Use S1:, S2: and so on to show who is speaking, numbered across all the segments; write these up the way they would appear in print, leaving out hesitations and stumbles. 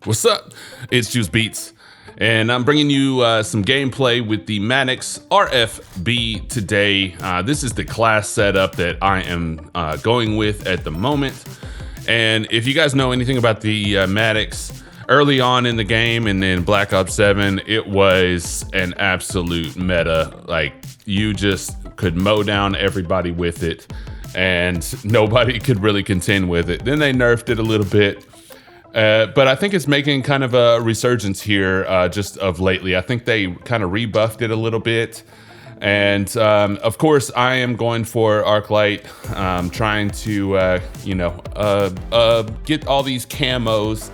S1: What's up? It's Juice Beats, and I'm bringing you some gameplay with the Maddox RFB today. This is the class setup that I am going with at the moment. And if you guys know anything about the Maddox, early on in the game and then Black Ops 7, it was an absolute meta. Like, you just could mow down everybody with it, and nobody could really contend with it. Then they nerfed it a little bit. But I think it's making kind of a resurgence here just of lately. I think they kind of rebuffed it a little bit. And of course, I am going for Archlight, trying to, get all these camos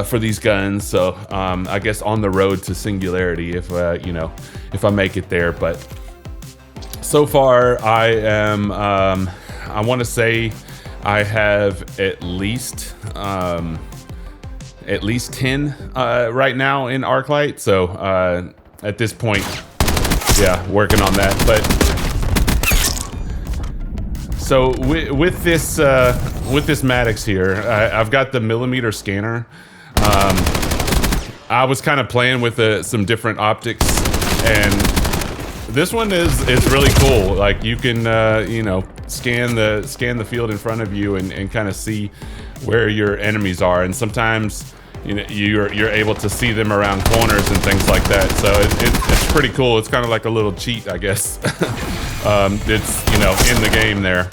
S1: for these guns. So I guess on the road to singularity if I make it there. But so far, I am, I want to say I have at least 10 right now in Archlight. So at this point, yeah, working on that. But so with this Maddox here, I've got the millimeter scanner. I was kind of playing with some different optics, and this one is really cool. Like, you can scan the field in front of you and kind of see where your enemies are, and sometimes you're able to see them around corners and things like that. So it's pretty cool. It's kind of like a little cheat, I guess. It's in the game there,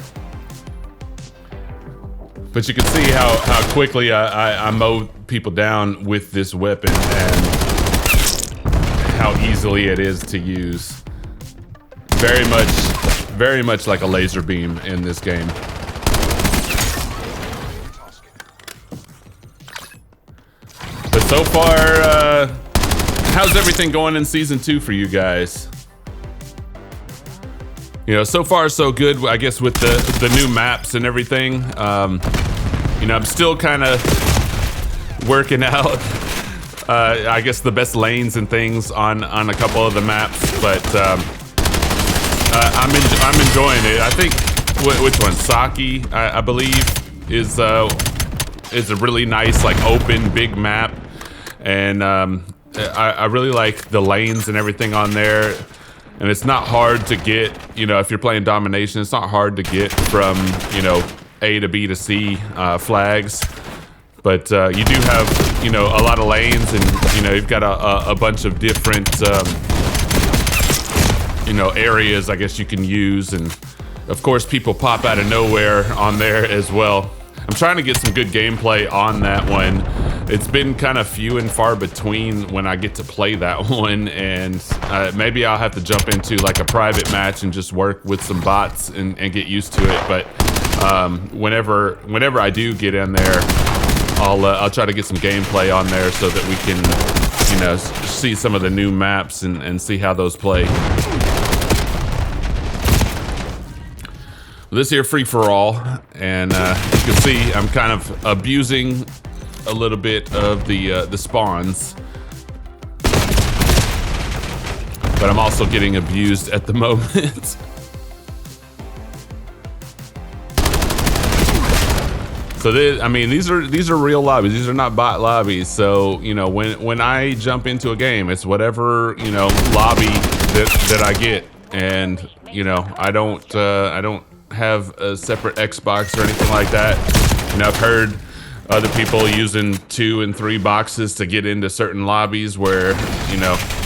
S1: but you can see how quickly I mow people down with this weapon and how easily it is to use. Very much like a laser beam in this game. But so far, how's everything going in Season 2 for you guys? So far so good, I guess, with the new maps and everything. I'm still kind of working out, I guess, the best lanes and things on a couple of the maps, but I'm enjoying it. I think, which one? Saki, I believe, is a really nice, like, open, big map. And I really like the lanes and everything on there. And it's not hard to get, if you're playing domination, it's not hard to get from, A to B to C flags. But you do have, a lot of lanes, and, you've got a bunch of different, areas, I guess, you can use. And of course, people pop out of nowhere on there as well. I'm trying to get some good gameplay on that one. It's been kind of few and far between when I get to play that one, and maybe I'll have to jump into like a private match and just work with some bots and get used to it. But whenever I do get in there, I'll try to get some gameplay on there so that we can, see some of the new maps and see how those play. This here free-for-all, and you can see I'm kind of abusing a little bit of the spawns, but I'm also getting abused at the moment. So these are real lobbies. These are not bot lobbies. So when I jump into a game, it's whatever lobby that I get, and I don't have a separate Xbox or anything like that. I've heard other people using 2 and 3 boxes to get into certain lobbies where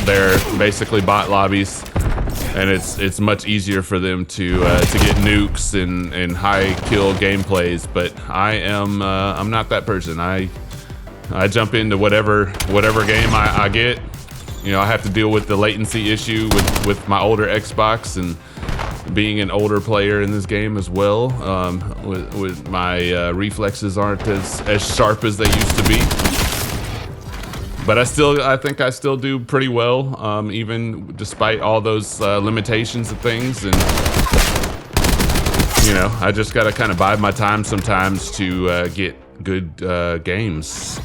S1: they're basically bot lobbies, and it's much easier for them to get nukes and high kill gameplays. But I'm not that person. I jump into whatever game I get. I have to deal with the latency issue with my older Xbox, and being an older player in this game as well, with my reflexes aren't as sharp as they used to be. But I think I still do pretty well, even despite all those limitations and things. And I just gotta kind of bide my time sometimes to get good games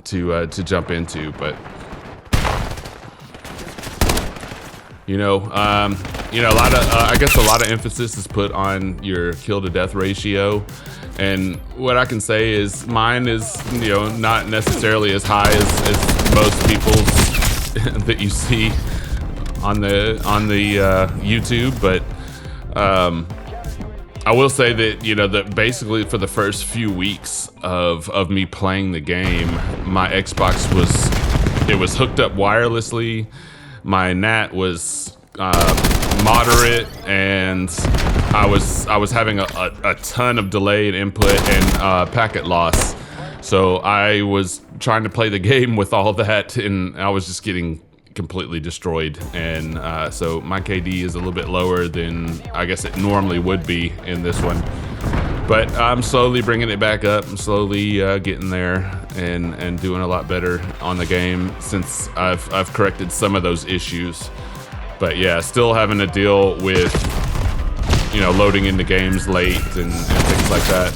S1: to jump into. But you know, a lot of I guess a lot of emphasis is put on your kill to death ratio, and what I can say is mine is, you know, not necessarily as high as most people's that you see on the YouTube, but I will say that, you know, that basically for the first few weeks of me playing the game, my Xbox was hooked up wirelessly. My NAT was moderate, and I was having a ton of delayed input and packet loss. So I was trying to play the game with all that, and I was just getting completely destroyed. And so my KD is a little bit lower than I guess it normally would be in this one. But I'm slowly bringing it back up. I'm slowly getting there and doing a lot better on the game since I've corrected some of those issues. But yeah, still having to deal with, you know, loading into games late and things like that.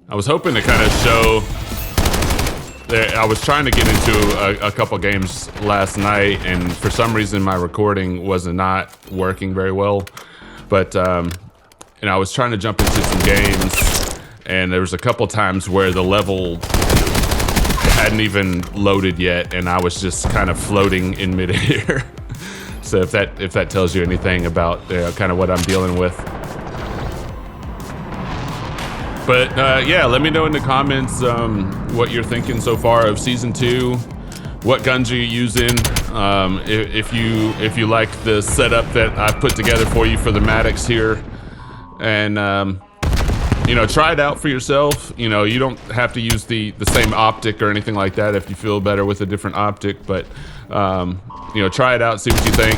S1: I was hoping to kind of show that I was trying to get into a couple games last night, and for some reason my recording was not working very well. But and I was trying to jump into some games, and there was a couple times where the level hadn't even loaded yet, and I was just kind of floating in midair. So if that tells you anything about kind of what I'm dealing with. But yeah, let me know in the comments what you're thinking so far of season 2. What guns are you using? If you like the setup that I've put together for you for the Maddox here, and you know, try it out for yourself. You know, you don't have to use the same optic or anything like that if you feel better with a different optic. But you know, try it out, see what you think.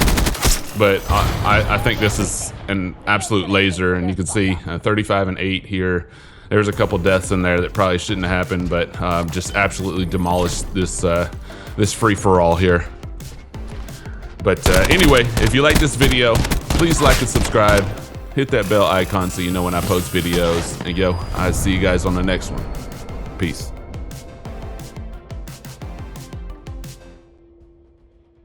S1: But I think this is an absolute laser, and you can see 35 and 8 here. There's a couple deaths in there that probably shouldn't have happened, but just absolutely demolished this this free-for-all here. But anyway, if you like this video, please like and subscribe. Hit that bell icon so you know when I post videos. And yo, I'll see you guys on the next one. Peace.